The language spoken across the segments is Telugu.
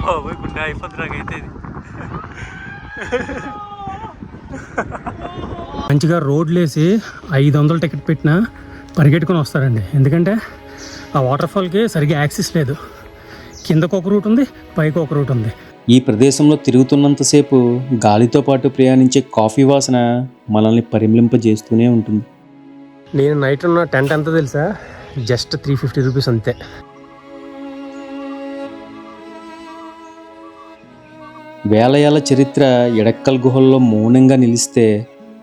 బాబు గుండె అయిపోతుంది నాకైతే ఇది. మంచిగా రోడ్లు వేసి 500 టికెట్ పెట్టినా పరిగెట్టుకొని వస్తారండి. ఎందుకంటే ఆ వాటర్ ఫాల్కి సరిగ్గా యాక్సెస్ లేదు. కిందకు ఒక రూట్ ఉంది, పైకి ఒక రూట్ ఉంది. ఈ ప్రదేశంలో తిరుగుతున్నంతసేపు గాలితో పాటు ప్రయాణించే కాఫీ వాసన మనల్ని పరిమళింపజేస్తూనే ఉంటుంది. నేను నైట్ ఉన్న టెంట్ ఎంత తెలుసా? జస్ట్ 350 రూపీస్ అంతే. వేల ఏళ్ల చరిత్ర ఎడక్కల్ గుహల్లో మౌనంగా నిలిస్తే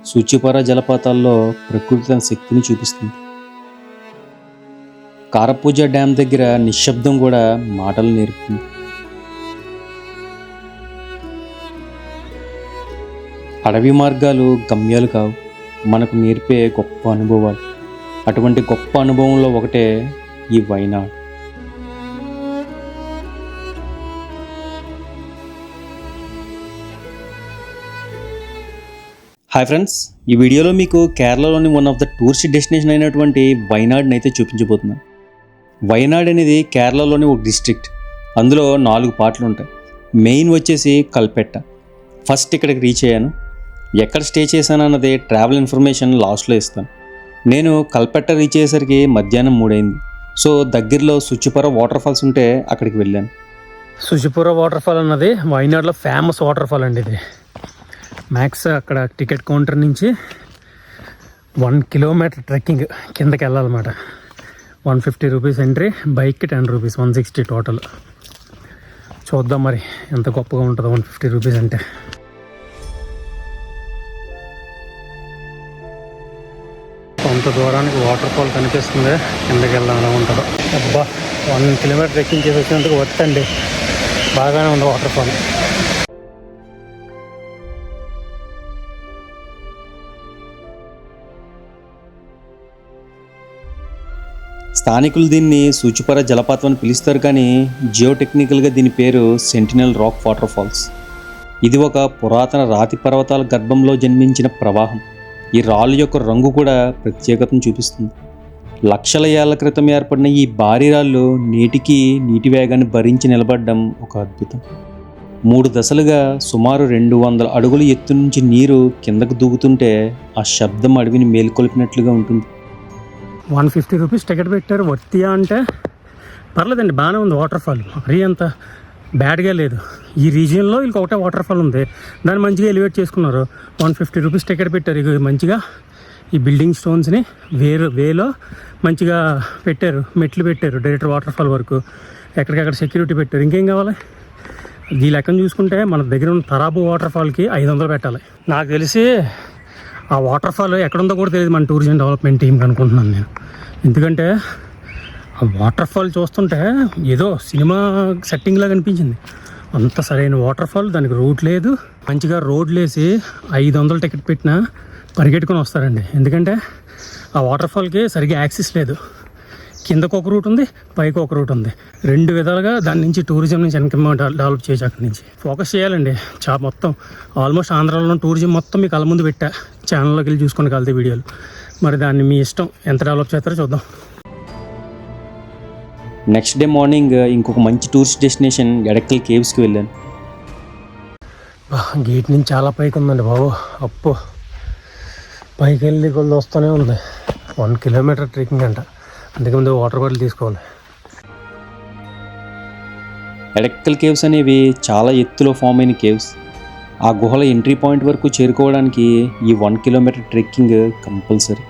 సూచిపర జలపాతాల్లో ప్రకృతి తన శక్తిని చూపిస్తుంది. కారపూజ డ్యామ్ దగ్గర నిశ్శబ్దం కూడా మాటలు నేర్పుతుంది. అడవి మార్గాలు గమ్యాలు కావు, మనకు నేర్పే గొప్ప అనుభవాలు. అటువంటి గొప్ప అనుభవంలో ఒకటే ఈ వైనాడ్. హాయ్ ఫ్రెండ్స్, ఈ వీడియోలో మీకు కేరళలోని one of the tourist destination అయినటువంటి వైనాడ్ని అయితే చూపించబోతున్నాను. వైనాడ్ అనేది కేరళలోని ఒక డిస్ట్రిక్ట్. అందులో 4 పార్ట్లు ఉంటాయి. మెయిన్ వచ్చేసి కల్పెట్ట. ఫస్ట్ ఇక్కడికి రీచ్ అయ్యాను. ఎక్కడ స్టే చేశాను అన్నది ట్రావెల్ ఇన్ఫర్మేషన్ లాస్ట్లో ఇస్తాను. నేను కల్పెట్ట రీచ్ అయ్యేసరికి మధ్యాహ్నం 3 అయింది. సో దగ్గరలో సుచిపుర వాటర్ ఫాల్స్ ఉంటే అక్కడికి వెళ్ళాను. సుచిపుర వాటర్ ఫాల్ అన్నది వైనాడ్లో ఫేమస్ వాటర్ ఫాల్ అండి. ఇది మ్యాక్స్ అక్కడ టికెట్ కౌంటర్ నుంచి 1 కిలోమీటర్ ట్రెక్కింగ్ కిందకి వెళ్ళాలన్నమాట. 150 రూపీస్ ఎంట్రీ, బైక్కి 10 రూపీస్, 160 టోటల్. చూద్దాం మరి ఎంత గొప్పగా ఉంటుందో 150 రూపీస్ అంటే. కొంత దూరానికి వాటర్ ఫాల్ కనిపిస్తుంది, కిందకి వెళ్దాం ఎలా ఉంటుందో. అబ్బా, 1 కిలోమీటర్ ట్రెక్కింగ్ చేసి వచ్చినందుకు వద్దండి, బాగానే ఉంది వాటర్ ఫాల్. స్థానికులు దీన్ని సూచిపుర జలపాతం అని పిలుస్తారు, కానీ జియోటెక్నికల్గా దీని పేరు సెంటినల్ రాక్ వాటర్ ఫాల్స్. ఇది ఒక పురాతన రాతి పర్వతాల గర్భంలో జన్మించిన ప్రవాహం. ఈ రాళ్ళు యొక్క రంగు కూడా ప్రత్యేకతను చూపిస్తుంది. లక్షల ఏళ్ల క్రితం ఏర్పడిన ఈ భారీ రాళ్ళు నేటికి నీటి వేగాన్ని భరించి నిలబడడం ఒక అద్భుతం. 3 దశలుగా సుమారు 200 అడుగుల ఎత్తు నుంచి నీరు కిందకు దూకుతుంటే ఆ శబ్దం అడవిని మేల్కొల్పినట్లుగా ఉంటుంది. 150 రూపీస్ టికెట్ పెట్టారు. వర్తియా అంటే పర్లేదండి, బాగానే ఉంది వాటర్ ఫాల్. మరీ అంత బ్యాడ్గా లేదు. ఈ రీజియన్లో వీళ్ళకి ఒకటే వాటర్ ఫాల్ ఉంది, దాన్ని మంచిగా ఎలివేట్ చేసుకున్నారు. 150 రూపీస్ టికెట్ పెట్టారు. ఇక మంచిగా ఈ బిల్డింగ్ స్టోన్స్ని వేలో మంచిగా పెట్టారు, మెట్లు పెట్టారు డైరెక్ట్ వాటర్ ఫాల్ వరకు. ఎక్కడికక్కడ సెక్యూరిటీ పెట్టారు. ఇంకేం కావాలి? ఈ లెక్కను చూసుకుంటే మన దగ్గర ఉన్న తరాబు వాటర్ ఫాల్కి 500 పెట్టాలి. నాకు తెలిసి ఆ వాటర్ ఫాల్ ఎక్కడుందో కూడా తెలియదు మన టూరిజం డెవలప్మెంట్ టీంకి అనుకుంటున్నాను నేను. ఎందుకంటే ఆ వాటర్ ఫాల్ చూస్తుంటే ఏదో సినిమా సెట్టింగ్లా కనిపించింది. అంత సరైన వాటర్ ఫాల్, దానికి రూట్ లేదు. మంచిగా రోడ్లు వేసి 500 టికెట్ పెట్టినా పరిగెట్టుకొని వస్తారండి. ఎందుకంటే ఆ వాటర్ ఫాల్కి సరిగ్గా యాక్సెస్ లేదు. కిందకు ఒక రూట్ ఉంది, పైకి ఒక రూట్ ఉంది. 2 విధాలుగా దాని నుంచి టూరిజం నుంచి ఇన్కమ్ డెవలప్ చేయొచ్చు. అక్కడి నుంచి ఫోకస్ చేయాలండి. మొత్తం ఆల్మోస్ట్ ఆంధ్రాలో టూరిజం మొత్తం మీకు కళ్ళ ముందు పెట్టా. ఛానల్లోకి వెళ్ళి చూసుకొని కలితే వీడియోలు. మరి దాన్ని మీ ఇష్టం, ఎంత డెవలప్ చేస్తారో చూద్దాం. నెక్స్ట్ డే మార్నింగ్ ఇంకొక మంచి టూరిస్ట్ డెస్టినేషన్ ఎడక్కల్ కేవ్స్కి వెళ్ళాను. గేట్ నుంచి చాలా పైకి ఉందండి బాబు. అప్పు పైకి వెళ్ళి కొద్ది వస్తూనే ఉంది. 1 కిలోమీటర్ ట్రెక్కింగ్ అంట. అందుకే ముందు వాటర్ బాటిల్ తీసుకోవాలి. ఎడక్కల్ కేవ్స్ అనేవి చాలా ఎత్తులో ఫామ్ అయిన కేవ్స్. ఆ గుహల ఎంట్రీ పాయింట్ వరకు చేరుకోవడానికి ఈ 1 kilometre trekking compulsory.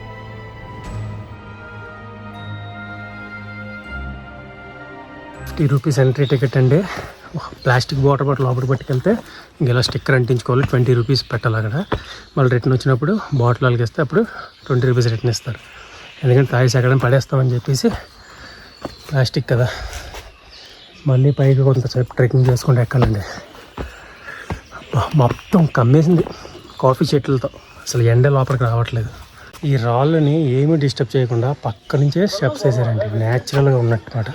₹50 entry ticket అండి. ప్లాస్టిక్ వాటర్ బాటిల్ లోపలికి పట్టుకెళ్తే ఇంకెలా స్టిక్కర్ అంటించుకోవాలి. ₹20 పెట్టాలి అక్కడ. మళ్ళీ రిటర్న్ వచ్చినప్పుడు బాటిల్ వాళ్ళకి ఇస్తే అప్పుడు ₹20 రిటర్న్ ఇస్తారు. ఎందుకంటే తాగేసి ఎక్కడ పడేస్తామని చెప్పేసి, ప్లాస్టిక్ కదా. మళ్ళీ పైకి కొంతసేపు ట్రెక్కింగ్ చేసుకుంటూ ఎక్కాలండి. మొత్తం కమ్మేసింది కాఫీ చెట్లతో. అసలు ఎండ లోపలికి రావట్లేదు. ఈ రాళ్ళని ఏమీ డిస్టర్బ్ చేయకుండా పక్క నుంచే స్టెప్స్ వేసారండి. న్యాచురల్గా ఉన్నట్టుమాట.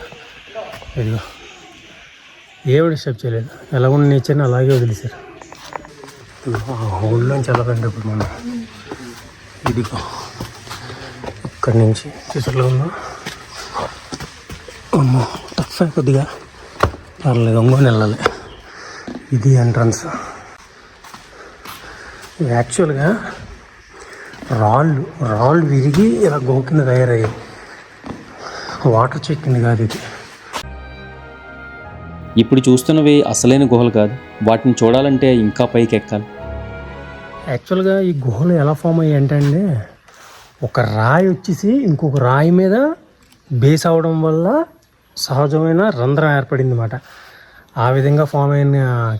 ఇదిగో ఏమి డిస్టర్బ్ చేయలేదు. ఎలా ఉన్న నేచర్ని అలాగే వదిలేశారు. ఊళ్ళోంచి వెళ్ళాలండి ఇప్పుడు మనం. ఇదిగో ఇక్కడి నుంచి చూసట్లో ఉన్నాం. టఫ్ కొద్దిగా పర్లేదు, ఒంగోని వెళ్ళాలి. ఇది ఎంట్రన్స్. యాక్చువల్గా రాళ్ళు విరిగి ఇలా గోకింద తయారయ్యాయి. వాటర్ చెక్కింది కాదు ఇది. ఇప్పుడు చూస్తున్నవి అసలైన గుహలు కాదు. వాటిని చూడాలంటే ఇంకా పైకి ఎక్కాలి. యాక్చువల్గా ఈ గుహలు ఎలా ఫామ్ అయ్యాయి అంటే, ఒక రాయి వచ్చేసి ఇంకొక రాయి మీద బేస్ అవడం వల్ల సహజమైన రంధ్రం ఏర్పడింది అన్నమాట. ఆ విధంగా ఫామ్ అయిన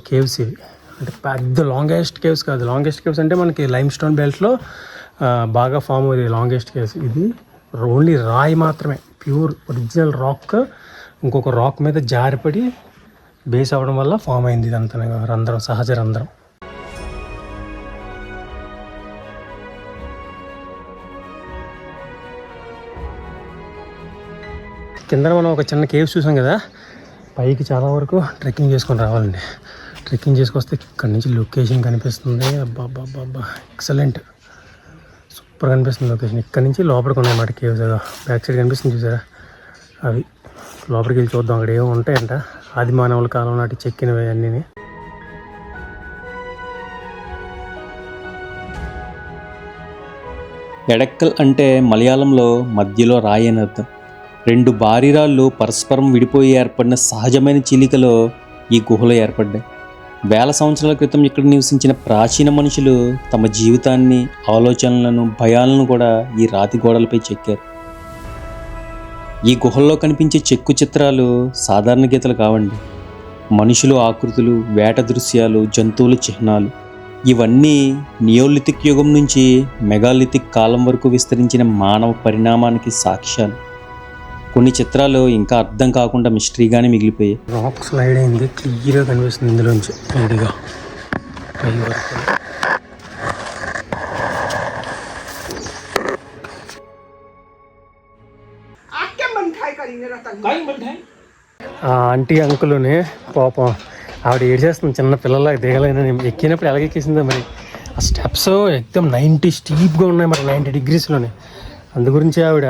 కేవ్స్ ఇవి. అంటే పెద్ద లాంగెస్ట్ కేవ్స్ కాదు. లాంగెస్ట్ కేవ్స్ అంటే మనకి లైమ్ స్టోన్ బెల్ట్లో బాగా ఫామ్ అయ్యేది లాంగెస్ట్ కేవ్స్. ఇది ఓన్లీ రాయి మాత్రమే, ప్యూర్ ఒరిజినల్ రాక్ ఇంకొక రాక్ మీద జారిపడి బేస్ అవ్వడం వల్ల ఫామ్ అయింది ఇదంతా రంధ్రం, సహజ రంధ్రం. కింద మనం ఒక చిన్న కేవ్స్ చూసాం కదా, పైకి చాలా వరకు ట్రెక్కింగ్ చేసుకొని రావాలండి. ట్రెక్కింగ్ చేసుకొస్తే ఇక్కడ నుంచి లొకేషన్ కనిపిస్తుంది. అబ్బా ఎక్సలెంట్, సూపర్ కనిపిస్తుంది లొకేషన్. ఇక్కడ నుంచి లోపలికి ఉన్నాయన్నమాట కేవ్స్. బ్యాక్ సైడ్ కనిపిస్తుంది చూసారా, అవి లోపలికి వెళ్ళి చూద్దాం. అక్కడ ఏమో ఉంటాయంట, ఆది మానవుల కాలం నాటి చెక్కినవి అన్నీ. ఎడక్కల్ అంటే మలయాళంలో మధ్యలో రాయి అని అర్థం. రెండు భారీ రాళ్ళు పరస్పరం విడిపోయి ఏర్పడిన సహజమైన చీలికలో ఈ గుహలు ఏర్పడ్డాయి. వేల సంవత్సరాల క్రితం ఇక్కడ నివసించిన ప్రాచీన మనుషులు తమ జీవితాన్ని, ఆలోచనలను, భయాలను కూడా ఈ రాతి గోడలపై చెక్కారు. ఈ గుహల్లో కనిపించే చెక్కు చిత్రాలు సాధారణ గీతలు కావండి. మనుషులు ఆకృతులు, వేట దృశ్యాలు, జంతువుల చిహ్నాలు, ఇవన్నీ నియోలిథిక్ యుగం నుంచి మెగాలిథిక్ కాలం వరకు విస్తరించిన మానవ పరిణామానికి సాక్ష్యాలు. కొన్ని చిత్రాలు ఇంకా అర్థం కాకుండా మిస్టరీగానే మిగిలిపోయాయి. రాక్ స్లైడ్ అయింది, క్లియర్గా కనిపిస్తుంది ఇందులోంచి క్లియర్గా పై వరకు. ఆంటీ అంకులుని పాపం ఆవిడ ఏడ్చేస్తుంది, చిన్న పిల్లలకి దిగలేనని. ఎక్కినప్పుడు ఎలాగ ఎక్కేసిందో మరి. ఆ స్టెప్స్ ఎక్దమ్ 90 స్టీప్గా ఉన్నాయి మరి, 90 degreesలోనే. అందు గురించి ఆవిడ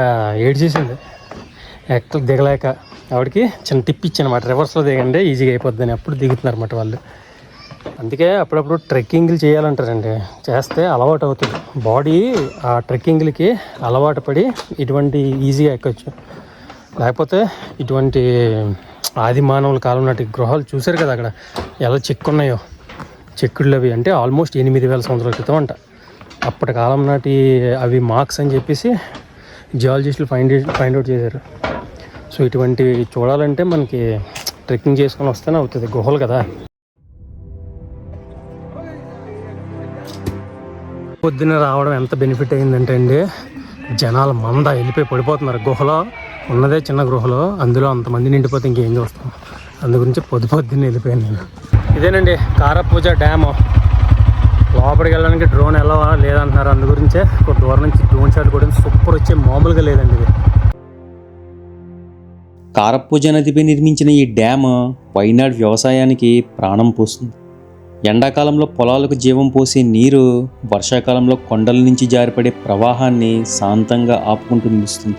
ఏడ్చేసింది దిగలేక. ఆవిడకి చిన్న టిప్ ఇచ్చానమాట, రివర్స్లో దిగండి ఈజీగా అయిపోద్దని. అప్పుడు దిగుతున్నారు అన్నమాట వాళ్ళు. అందుకే అప్పుడప్పుడు ట్రెక్కింగ్లు చేయాలంటారండి. చేస్తే అలవాటు అవుతుంది బాడీ. ఆ ట్రెక్కింగ్లకి అలవాటు పడి ఇటువంటి ఈజీగా ఎక్కొచ్చు. లేకపోతే ఇటువంటి ఆది మానవుల కాలం నాటి గృహాలు చూశారు కదా అక్కడ ఎలా చెక్కున్నాయో, చెక్కుళ్ళు అవి అంటే ఆల్మోస్ట్ 8000 సంవత్సరాల క్రితం అంట. అప్పటి కాలం నాటి అవి మార్క్స్ అని చెప్పేసి జియాలజిస్టులు ఫైండ్ అవుట్ చేశారు. సో ఇటువంటివి చూడాలంటే మనకి ట్రెక్కింగ్ చేసుకొని వస్తేనే అవుతుంది, గుహలు కదా. పొద్దున్న రావడం ఎంత బెనిఫిట్ అయిందంటే అండి, జనాల మంద వెళ్ళిపోయి పడిపోతున్నారు. గుహలో ఉన్నదే చిన్న గృహలో, అందులో అంతమంది నిండిపోతే ఇంకేం చూస్తాం. అందు గురించి పొద్దున్నే వెళ్ళిపోయాను నేను. ఇదేనండి కారపూజ డ్యాము. లోపలికి వెళ్ళడానికి డ్రోన్ ఎలా లేదంటున్నారు. అందు గురించే ఒక దూరం నుంచి డ్రోన్ షాట్ కూడా సూపర్ వచ్చే, మామూలుగా లేదండి ఇది. కారపూజ నదిపై నిర్మించిన ఈ డ్యామ్ వైనాడ్ వ్యవసాయానికి ప్రాణం పోస్తుంది. ఎండాకాలంలో పొలాలకు జీవం పోసే నీరు వర్షాకాలంలో కొండల నుంచి జారిపడే ప్రవాహాన్ని శాంతంగా ఆపుకుంటూ నిలుస్తుంది.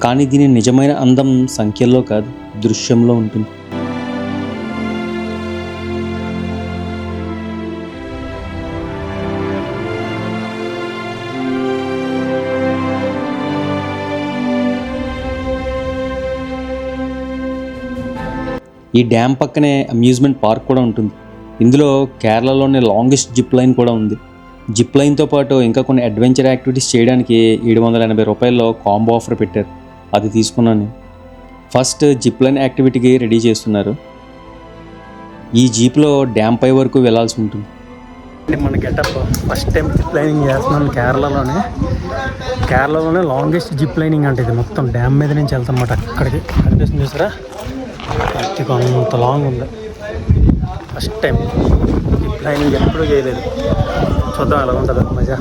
కానీ దీని నిజమైన అందం సంఖ్యల్లో కాదు, దృశ్యంలో ఉంటుంది. ఈ డ్యామ్ పక్కనే అమ్యూజ్మెంట్ పార్క్ కూడా ఉంటుంది. ఇందులో కేరళలోనే లాంగెస్ట్ జిప్ లైన్ కూడా ఉంది. జిప్ లైన్తో పాటు ఇంకా కొన్ని అడ్వెంచర్ యాక్టివిటీస్ చేయడానికి 780 రూపాయల్లో కాంబో ఆఫర్ పెట్టారు. అది తీసుకున్నాను నేను. ఫస్ట్ జిప్ లైన్ యాక్టివిటీకి రెడీ చేస్తున్నారు. ఈ జీప్లో డ్యామ్ పై వరకు వెళ్ళాల్సి ఉంటుంది. మన getup first time zip lining చేస్తున్నాను కేరళలోనే లాంగెస్ట్ జిప్ లైనింగ్ అంటే ఇది. మొత్తం డ్యామ్ మీద నుంచి వెళ్తాం అన్నమాట. అక్కడికి కనిపిస్తుంది చూసారా, అంత లాంగ్ ఉంది. ఫస్ట్ టైం జిప్ లైనింగ్ ఎప్పుడూ చేయలేదు. చూద్దాం ఎలా ఉంటుంది మజా.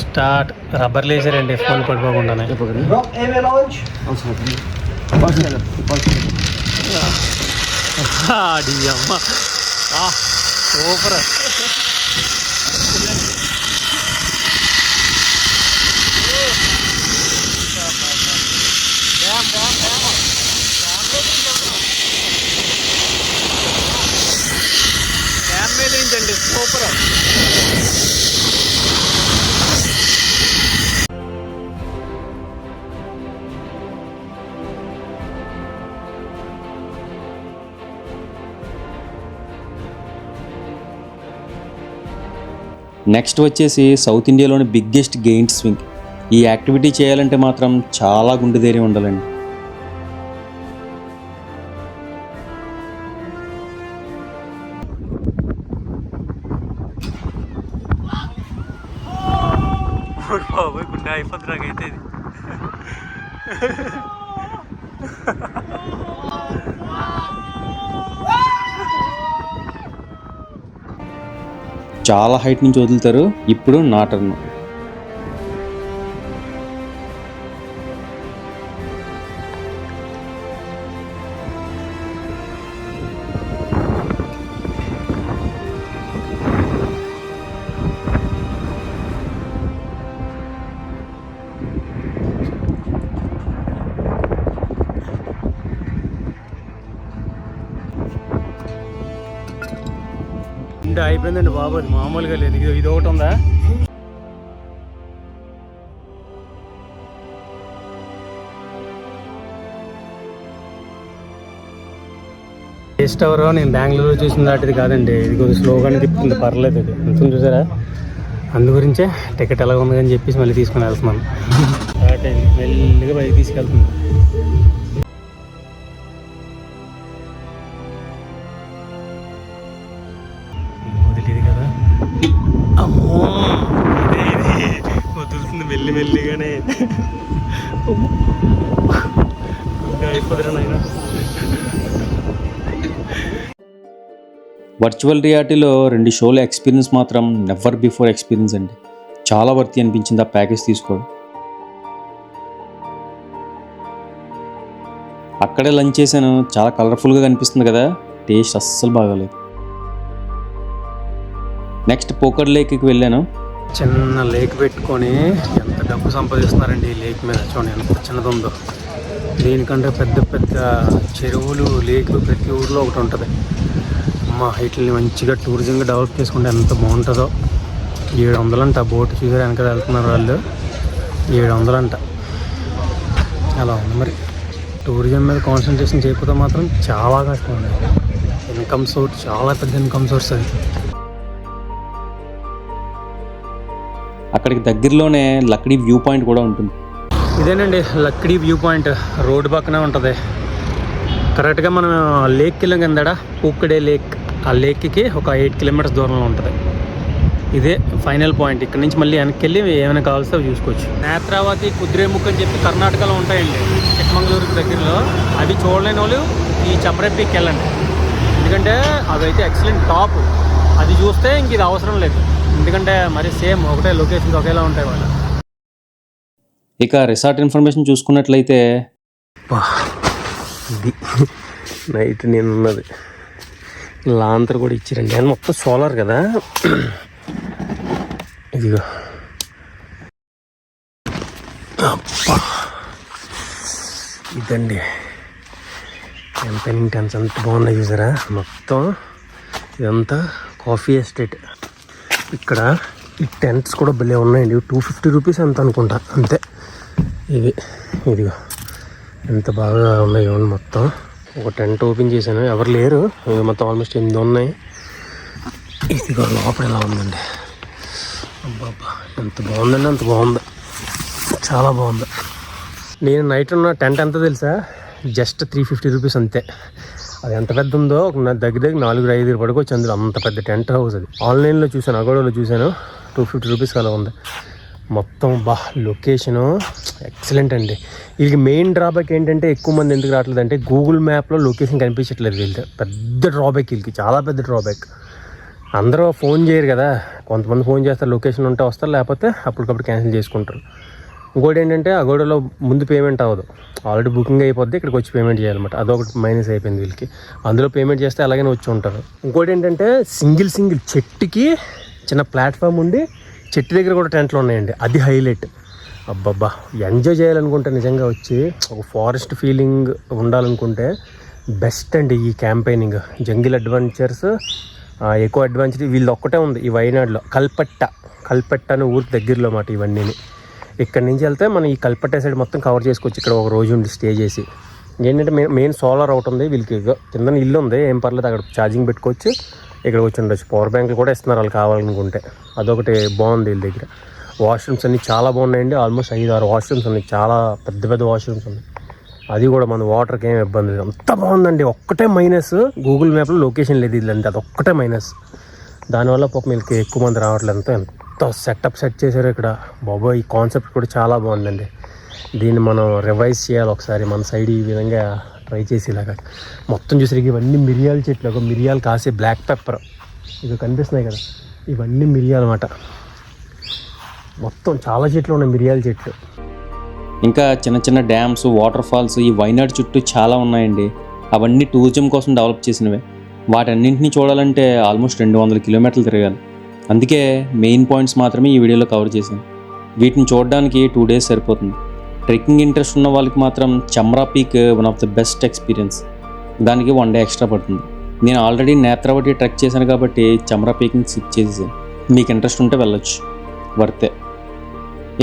స్టార్ట్. రబ్బర్ లేసారండి ఫోన్ పడిపోకుండానే. అమ్మ సూపర్. నెక్స్ట్ వచ్చేసి సౌత్ ఇండియాలోని బిగ్గెస్ట్ గెయింట్ స్వింగ్. ఈ యాక్టివిటీ చేయాలంటే మాత్రం చాలా గుండె ధైర్యం ఉండాలండి. గుండె అయిపోతుంది నాకైతే ఇది. చాలా హైట్ నుంచి వదులుతారు. ఇప్పుడు నా టర్న్. గుండె అయిపోయిందండి బాబు, అది మామూలుగా లేదు. ఇది ఒకటి ఉందా? టేస్ట్ ఎవరో నేను బెంగళూరులో చూసిన దాటిది కాదండి. ఇది కొంచెం స్లోగానే తిప్పుతుంది, పర్లేదు. ఇది ఎంత చూసారా? అందు గురించే టికెట్ ఎలా ఉంది అని చెప్పేసి మళ్ళీ తీసుకుని వెళ్తున్నాను. మెల్లిగా బయట తీసుకెళ్తుంది. వదిలేదు కదా, అమ్మో ఇది వదులుతుంది మెల్లిగానే. అయిపోతున్నా నాయన. వర్చువల్ రియాలిటీలో 2 షోల ఎక్స్పీరియన్స్ మాత్రం నెవర్ బిఫోర్ ఎక్స్పీరియన్స్ అండి. చాలా వర్తి అనిపించింది ఆ ప్యాకేజ్ తీసుకోవడం. అక్కడే లంచ్ చేశాను. చాలా కలర్ఫుల్గా కనిపిస్తుంది కదా, టేస్ట్ అస్సలు బాగాలేదు. నెక్స్ట్ పోకర్ లేక్కి వెళ్ళాను. చిన్న లేక్ పెట్టుకొని ఎంత డబ్బు సంపాదిస్తున్నారండి ఈ లేక్ మీద. చూడండి ఎంత చిన్నది ఉందో. దీనికంటే పెద్ద పెద్ద చెరువులు, లేక్లు ప్రతి ఊరిలో ఒకటి ఉంటుంది. అమ్మ వీటిని మంచిగా టూరిజంగా డెవలప్ చేసుకుంటే ఎంత బాగుంటుందో. 700 అంట బోట్. చూసారు వెనక వెళ్తున్నారు వాళ్ళు. 700 అంట. అలా ఉంది మరి. టూరిజం మీద కాన్సన్ట్రేషన్ చేయకపోతే మాత్రం చాలా కష్టం ఉంది. ఇన్కమ్ సోర్స్, చాలా పెద్ద ఇన్కమ్ సోర్స్ అది. అక్కడికి దగ్గరలోనే లక్డీ వ్యూ పాయింట్ కూడా ఉంటుంది. ఇదేనండి లక్డీ వ్యూ పాయింట్. రోడ్డు పక్కనే ఉంటుంది. కరెక్ట్గా మనం లేక్కి వెళ్ళాం కిందడ, పూక్కడే లేక్. ఆ లేక్కి ఒక 8 కిలోమీటర్స్ దూరంలో ఉంటుంది. ఇదే ఫైనల్ పాయింట్. ఇక్కడ నుంచి మళ్ళీ వెనక్కి వెళ్ళి ఏమైనా కావాల్సి అవి చూసుకోవచ్చు. నేత్రావతి, కుద్రేముఖ్ అని చెప్పి కర్ణాటకలో ఉంటాయండి, చిక్కమంగళూరుకి దగ్గరలో. అవి చూడలేని వాళ్ళు ఈ చమరెప్పికి వెళ్ళండి. ఎందుకంటే అవి అయితే ఎక్సలెంట్ టాప్. అది చూస్తే ఇంక ఇది అవసరం లేదు. ఎందుకంటే మరి సేమ్ ఒకటే లొకేషన్స్ ఒకేలా ఉంటాయి వాళ్ళు. ఇక రిసార్ట్ ఇన్ఫర్మేషన్ చూసుకున్నట్లయితే ఇది నైట్ నేను ఉన్నది. లాంతర్ కూడా ఇచ్చారండి. నేను మొత్తం సోలార్ కదా. ఇదిగో ఇదండి. ఎంత ఇంటెన్స్, ఎంత బాగున్నాయి చూసారా. మొత్తం ఇదంతా కాఫీ ఎస్టేట్. ఇక్కడ ఈ టెంట్స్ కూడా భలే ఉన్నాయండి. 250 రూపీస్ ఎంత అనుకుంటా, అంతే. ఇదిగో ఎంత బాగా ఉన్నాయి. మొత్తం ఒక టెంట్ ఓపెన్ చేశాను, ఎవరు లేరు. మొత్తం ఆల్మోస్ట్ 8 ఉన్నాయి. ఇదిగో లోపల ఎలా ఉందండి. అబ్బాబ్బా ఎంత బాగుందండి, అంత బాగుంది. చాలా బాగుంది. నేను నైట్ ఉన్న టెంట్ ఎంత తెలుసా? జస్ట్ 350 రూపీస్ అంతే. అది ఎంత పెద్ద ఉందో, ఒక దగ్గర 4-5 పడుకోవచ్చు అందులో. అంత పెద్ద టెంట్ హౌస్ అది. ఆన్లైన్లో చూశాను, అగోడలో చూశాను. 250 రూపీస్ అలా ఉంది మొత్తం. లొకేషను ఎక్సలెంట్ అండి. వీళ్ళకి మెయిన్ డ్రాబ్యాక్ ఏంటంటే, ఎక్కువ మంది ఎందుకు రావట్లేదు అంటే గూగుల్ మ్యాప్లో లొకేషన్ కనిపించట్లేదు వీళ్ళకి. పెద్ద డ్రాబ్యాక్ వీళ్ళకి, చాలా పెద్ద డ్రాబ్యాక్. అందరూ ఫోన్ చేయరు కదా, కొంతమంది ఫోన్ చేస్తారు, లొకేషన్ ఉంటే వస్తారు, లేకపోతే అప్పటికప్పుడు క్యాన్సిల్ చేసుకుంటారు. ఇంకోటి ఏంటంటే అగోడలో ముందు పేమెంట్ అవ్వదు, ఆల్రెడీ బుకింగ్ అయిపోద్ది, ఇక్కడికి వచ్చి పేమెంట్ చేయాలన్నమాట. అదొకటి మైనస్ అయిపోయింది వీళ్ళకి. అందులో పేమెంట్ చేస్తే అలాగనే వచ్చి ఉంటారు. ఇంకోటి ఏంటంటే సింగిల్ చెట్టుకి చిన్న ప్లాట్ఫామ్ ఉండి చెట్టు దగ్గర కూడా టెంట్లు ఉన్నాయండి. అది హైలైట్. అబ్బబ్బా ఎంజాయ్ చేయాలనుకుంటే, నిజంగా వచ్చి ఒక ఫారెస్ట్ ఫీలింగ్ ఉండాలనుకుంటే బెస్ట్ అండి ఈ campaigning. Jungle adventures, eco adventure వీళ్ళు ఒక్కటే ఉంది ఈ వైనాడులో. కల్పట్ట అనే ఊరికి దగ్గరలో మాట ఇవన్నీ. ఇక్కడ నుంచి వెళ్తే మనం ఈ కల్పట్ట సైడ్ మొత్తం కవర్ చేసుకోవచ్చు. ఇక్కడ ఒక రోజు ఉండి స్టే చేసి. ఏంటంటే మెయిన్ సోలార్ ఒకటి ఉంది వీళ్ళకి. కింద ఇల్లు ఉంది, ఏం పర్లేదు, అక్కడ ఛార్జింగ్ పెట్టుకోవచ్చు. ఇక్కడ వచ్చి ఉండొచ్చు. పవర్ బ్యాంకులు కూడా ఇస్తున్నారు వాళ్ళు కావాలనుకుంటే. అదొకటి బాగుంది వీళ్ళ దగ్గర. వాష్రూమ్స్ అన్నీ చాలా బాగున్నాయండి. ఆల్మోస్ట్ 5-6 వాష్రూమ్స్ ఉన్నాయి, చాలా పెద్ద పెద్ద వాష్రూమ్స్ ఉన్నాయి. అది కూడా మన వాటర్కి ఏం ఇబ్బంది లేదు, అంత బాగుందండి. ఒక్కటే మైనస్, గూగుల్ మ్యాప్లో లొకేషన్ లేదు ఇల్లంటే, అది ఒక్కటే మైనస్. దానివల్ల పాపం వీళ్ళకి ఎక్కువ మంది రావట్లేదు. ఎంత సెట్ చేశారు ఇక్కడ బాబా. ఈ కాన్సెప్ట్ కూడా చాలా బాగుందండి. దీన్ని మనం రివైజ్ చేయాలి ఒకసారి మన సైడ్, ఈ విధంగా ట్రై చేసి ఇలాగా మొత్తం చూసరికి ఇవన్నీ మిరియాల చెట్లు, ఒక మిరియాలు కాసే బ్లాక్ పెప్పర్ ఇవి కనిపిస్తున్నాయి కదా, ఇవన్నీ మిరియాలు అన్నమాట. మొత్తం చాలా చెట్లు ఉన్నాయి, మిరియాల చెట్లు. ఇంకా చిన్న చిన్న డ్యామ్స్, వాటర్ ఫాల్స్ ఈ వైనాడ్ చుట్టూ చాలా ఉన్నాయండి. అవన్నీ టూరిజం కోసం డెవలప్ చేసినవే. వాటన్నింటినీ చూడాలంటే ఆల్మోస్ట్ 200 కిలోమీటర్లు తిరగాలి. అందుకే మెయిన్ పాయింట్స్ మాత్రమే ఈ వీడియోలో కవర్ చేశాను. వీటిని చూడడానికి 2 డేస్ సరిపోతుంది. ట్రెక్కింగ్ ఇంట్రెస్ట్ ఉన్న వాళ్ళకి మాత్రం Chamra peak one of the best experience. దానికి 1 డే ఎక్స్ట్రా పడుతుంది. నేను ఆల్రెడీ నేత్రవతి ట్రెక్ చేశాను కాబట్టి చమ్రా పీక్ని స్కిప్ చేసేసాను. మీకు ఇంట్రెస్ట్ ఉంటే వెళ్ళొచ్చు, వర్తే.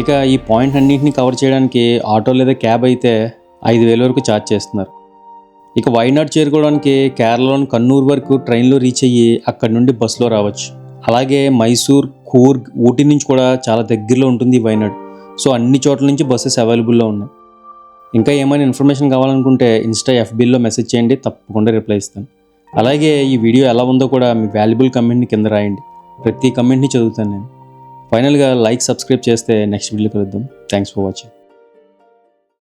ఇక ఈ పాయింట్ అన్నింటినీ కవర్ చేయడానికి ఆటో లేదా క్యాబ్ అయితే 5,000 వరకు ఛార్జ్ చేస్తున్నారు. ఇక వైనాడ్ చేరుకోవడానికి కేరళలోని కన్నూరు వరకు ట్రైన్లో రీచ్ అయ్యి అక్కడి నుండి బస్సులో రావచ్చు. అలాగే మైసూర్, కూర్గ్, ఊటీ నుంచి కూడా చాలా దగ్గరలో ఉంటుంది ఈ వైనాడ్. సో అన్ని చోట్ల నుంచి బస్సెస్ అవైలబుల్లో ఉన్నాయి. ఇంకా ఏమైనా ఇన్ఫర్మేషన్ కావాలనుకుంటే ఇన్స్టా, FBలో మెసేజ్ చేయండి, తప్పకుండా రిప్లై ఇస్తాను. అలాగే ఈ వీడియో ఎలా ఉందో కూడా మీ వాల్యుబుల్ కమెంట్ని కింద రాయండి. ప్రతి కమెంట్ని చదువుతాను నేను. ఫైనల్గా లైక్, సబ్స్క్రైబ్ చేస్తే నెక్స్ట్ వీడియో కలుద్దాం. Thanks for watching.